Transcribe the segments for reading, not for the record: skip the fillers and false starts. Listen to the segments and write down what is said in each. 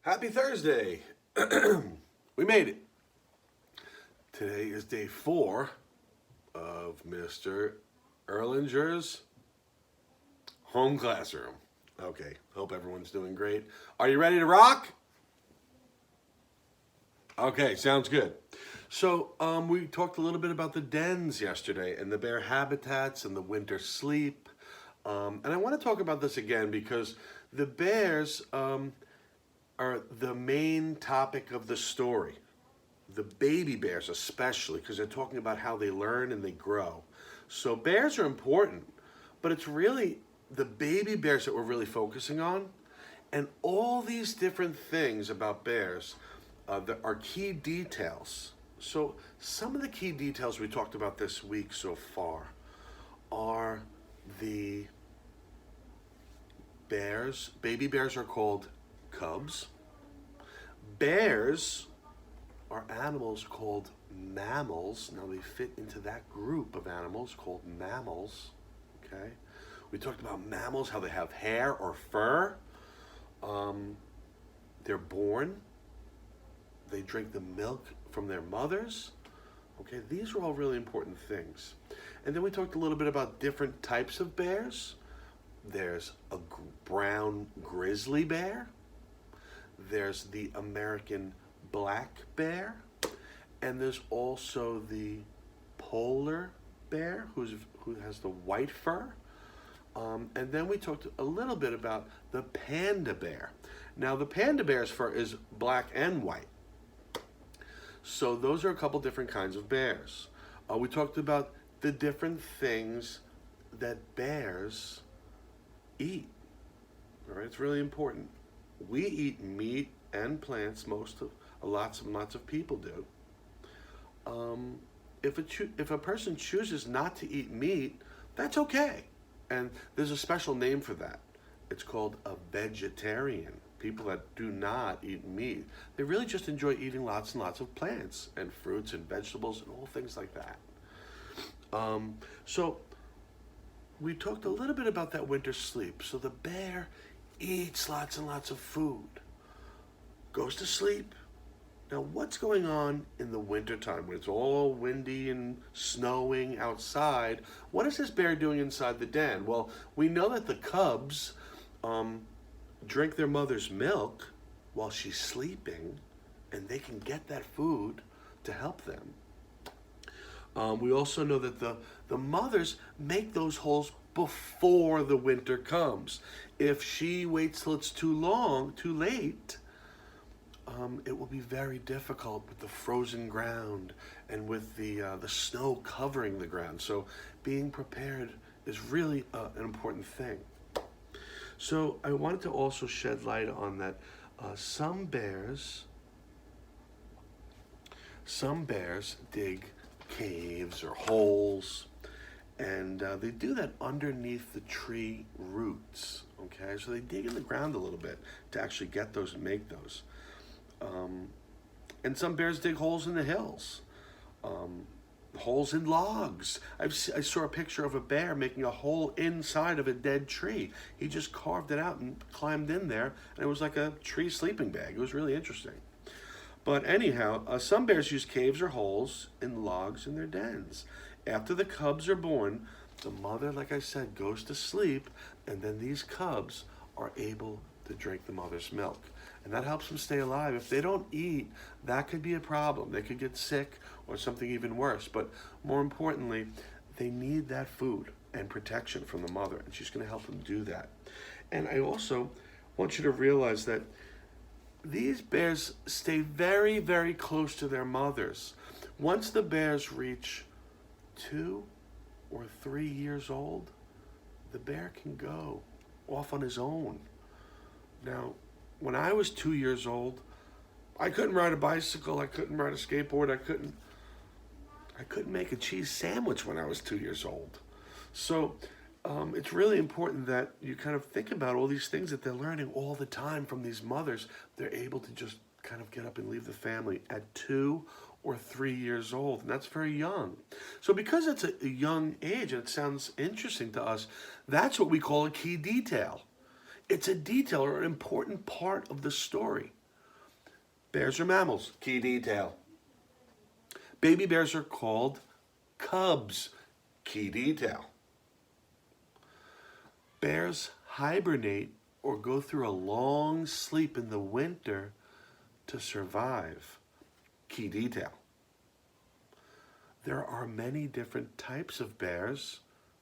Happy Thursday. We made it. Today is day 4 of Mr. Erlinger's home classroom. Okay, hope everyone's doing great. Are you ready to rock? Okay, sounds good. So we talked a little bit about the dens yesterday and the bear habitats and the winter sleep. And I want to talk about this again because the bears are the main topic of the story. The baby bears especially, because they're talking about how they learn and they grow. So bears are important, but it's really the baby bears that we're really focusing on. And all these different things about bears that are key details. So some of the key details we talked about this week so far are the bears. Baby bears are called cubs. Bears are animals called mammals. Now they fit into that group of animals called mammals. Okay, we talked about mammals, how they have hair or fur. They're born. They drink the milk from their mothers. Okay, these are all really important things. And then we talked a little bit about different types of bears. There's a brown grizzly bear. There's the American black bear. And there's also the polar bear who has the white fur. And then we talked a little bit about the panda bear. Now the panda bear's fur is black and white. So those are a couple different kinds of bears. We talked about the different things that bears eat. All right, it's really important. We eat meat and plants. Lots and lots of people do. If a person chooses not to eat meat, that's okay. And there's a special name for that. It's called a vegetarian. People that do not eat meat, they really just enjoy eating lots and lots of plants and fruits and vegetables and all things like that. So we talked a little bit about that winter sleep. So the bear eats lots and lots of food, goes to sleep. Now what's going on in the wintertime when it's all windy and snowing outside? What is this bear doing inside the den? Well, we know that the cubs drink their mother's milk while she's sleeping, and they can get that food to help them. We also know that the mothers make those holes before the winter comes. If she waits till it's too late, it will be very difficult with the frozen ground and with the snow covering the ground. So being prepared is really an important thing. So I wanted to also shed light on that. Some bears dig caves or holes, and they do that underneath the tree roots. Okay, so they dig in the ground a little bit to actually get those and make those. And some bears dig holes in the hills, holes in logs. I saw a picture of a bear making a hole inside of a dead tree. He just carved it out and climbed in there, and it was like a tree sleeping bag. It was really interesting. But anyhow, some bears use caves or holes in logs in their dens. After the cubs are born, the mother, like I said, goes to sleep, and then these cubs are able to drink the mother's milk. And that helps them stay alive. If they don't eat, that could be a problem. They could get sick or something even worse. But more importantly, they need that food and protection from the mother, and she's going to help them do that. And I also want you to realize that these bears stay very, very close to their mothers. Once the bears reach 2 or 3 years old, the bear can go off on his own. Now, when I was 2 years old, I couldn't ride a bicycle, I couldn't ride a skateboard, I couldn't make a cheese sandwich when I was 2 years old. So it's really important that you kind of think about all these things that they're learning all the time from these mothers. They're able to just kind of get up and leave the family at 2 or 3 years old, and that's very young. So because it's a young age and it sounds interesting to us, that's what we call a key detail. It's a detail or an important part of the story. Bears are mammals. Key detail. Baby bears are called cubs. Key detail. Bears hibernate or go through a long sleep in the winter to survive. Key detail. There are many different types of bears,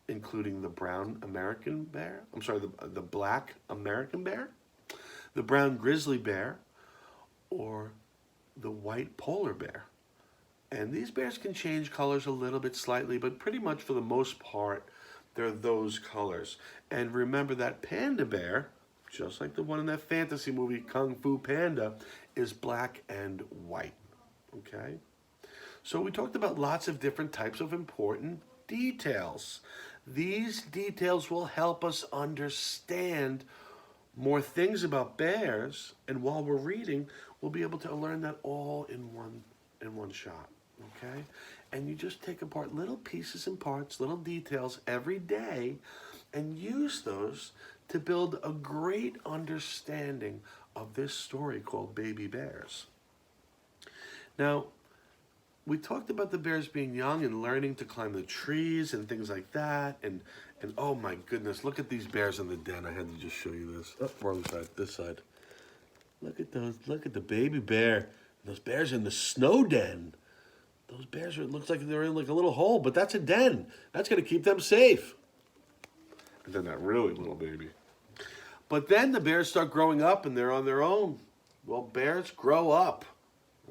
including the brown American bear. The black American bear, the brown grizzly bear, or the white polar bear. And these bears can change colors a little bit slightly, but pretty much for the most part, they're those colors. And remember that panda bear, just like the one in that fantasy movie, Kung Fu Panda, is black and white, okay? So we talked about lots of different types of important details. These details will help us understand more things about bears, and while we're reading, we'll be able to learn that all in one shot, okay? And you just take apart little pieces and parts, little details every day, and use those to build a great understanding of this story called Baby Bears. Now, we talked about the bears being young and learning to climb the trees and things like that. And oh my goodness, look at these bears in the den. I had to just show you this. Oh, wrong side, this side. Look at those, look at the baby bear. Those bears in the snow den. Those bears it looks like they're in like a little hole, but that's a den. That's gonna keep them safe. And then that really little baby. But then the bears start growing up and they're on their own. Well, bears grow up.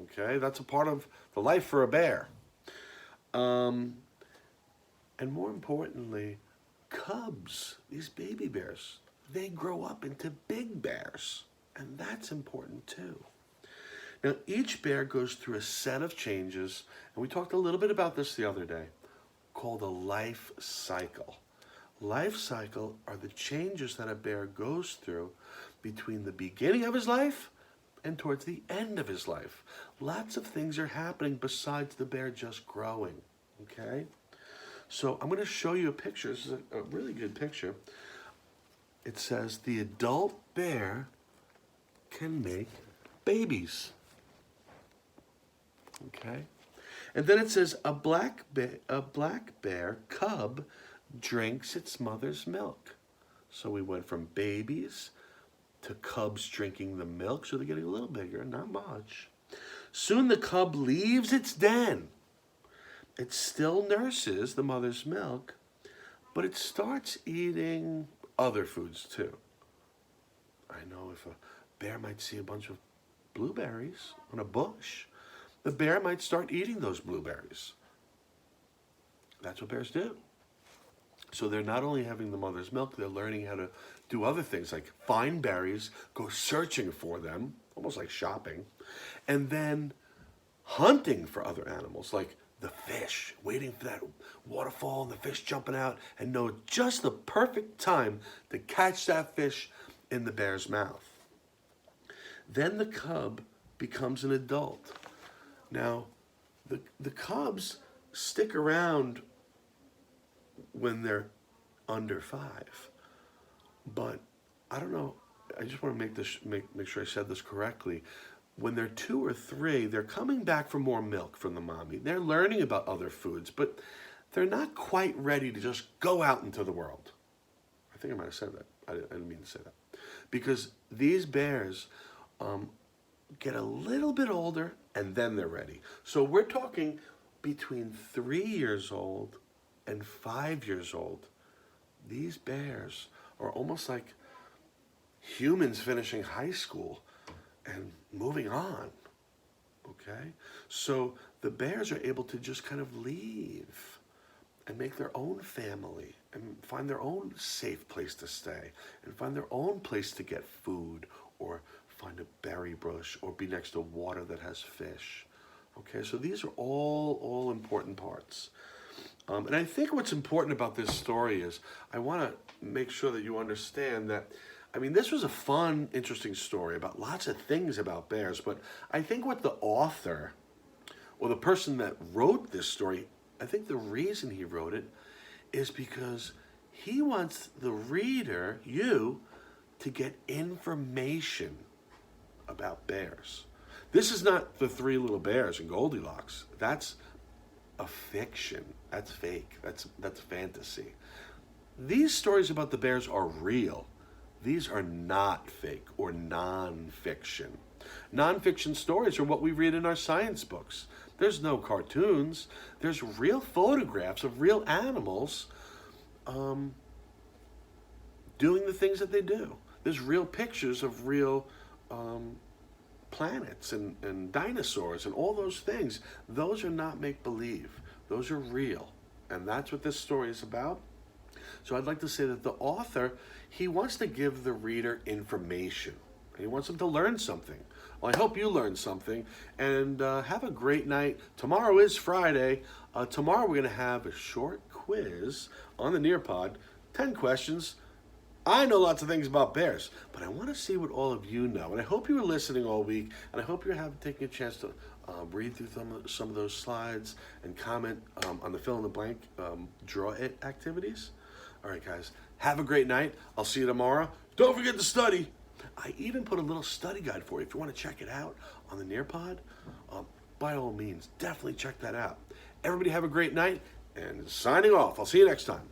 Okay, that's a part of the life for a bear. And more importantly, cubs, these baby bears, they grow up into big bears. And that's important too. Now, each bear goes through a set of changes, and we talked a little bit about this the other day, called a life cycle. Life cycle are the changes that a bear goes through between the beginning of his life and towards the end of his life. Lots of things are happening besides the bear just growing, okay? So I'm gonna show you a picture. This is a really good picture. It says, the adult bear can make babies, okay? And then it says, a black bear cub drinks its mother's milk. So we went from babies to cubs drinking the milk, so they're getting a little bigger, not much. Soon the cub leaves its den. It still nurses the mother's milk, but it starts eating other foods too. I know if a bear might see a bunch of blueberries on a bush, the bear might start eating those blueberries. That's what bears do. So they're not only having the mother's milk, they're learning how to do other things like find berries, go searching for them, almost like shopping, and then hunting for other animals like the fish, waiting for that waterfall and the fish jumping out and know just the perfect time to catch that fish in the bear's mouth. Then the cub becomes an adult. Now, the cubs stick around when they're under 5. But I don't know, I just want to make sure I said this correctly. When they're 2 or 3, they're coming back for more milk from the mommy. They're learning about other foods, but they're not quite ready to just go out into the world. I think I might have said that. I didn't mean to say that. Because these bears get a little bit older and then they're ready. So we're talking between 3 years old and 5 years old. These bears are almost like humans finishing high school and moving on, okay? So the bears are able to just kind of leave and make their own family and find their own safe place to stay and find their own place to get food or find a berry bush or be next to water that has fish, okay? So these are all important parts. And I think what's important about this story is I want to make sure that you understand that, I mean, this was a fun, interesting story about lots of things about bears, but I think what the author or the person that wrote this story, I think the reason he wrote it is because he wants the reader, you, to get information about bears. This is not the Three Little Bears and Goldilocks. That's a fiction. That's fake. That's fantasy. These stories about the bears are real. These are not fake or non-fiction. Non-fiction stories are what we read in our science books. There's no cartoons. There's real photographs of real animals doing the things that they do. There's real pictures of real planets and dinosaurs and all those things. Those are not make-believe. Those are real. And that's what this story is about. So I'd like to say that the author, he wants to give the reader information. He wants them to learn something. Well, I hope you learned something. And have a great night. Tomorrow is Friday. Tomorrow we're going to have a short quiz on the Nearpod. 10 questions. I know lots of things about bears, but I want to see what all of you know. And I hope you were listening all week, and I hope you're taking a chance to read through some of those slides and comment on the fill-in-the-blank draw it activities. All right, guys, have a great night. I'll see you tomorrow. Don't forget to study. I even put a little study guide for you. If you want to check it out on the Nearpod, by all means, definitely check that out. Everybody have a great night, and signing off. I'll see you next time.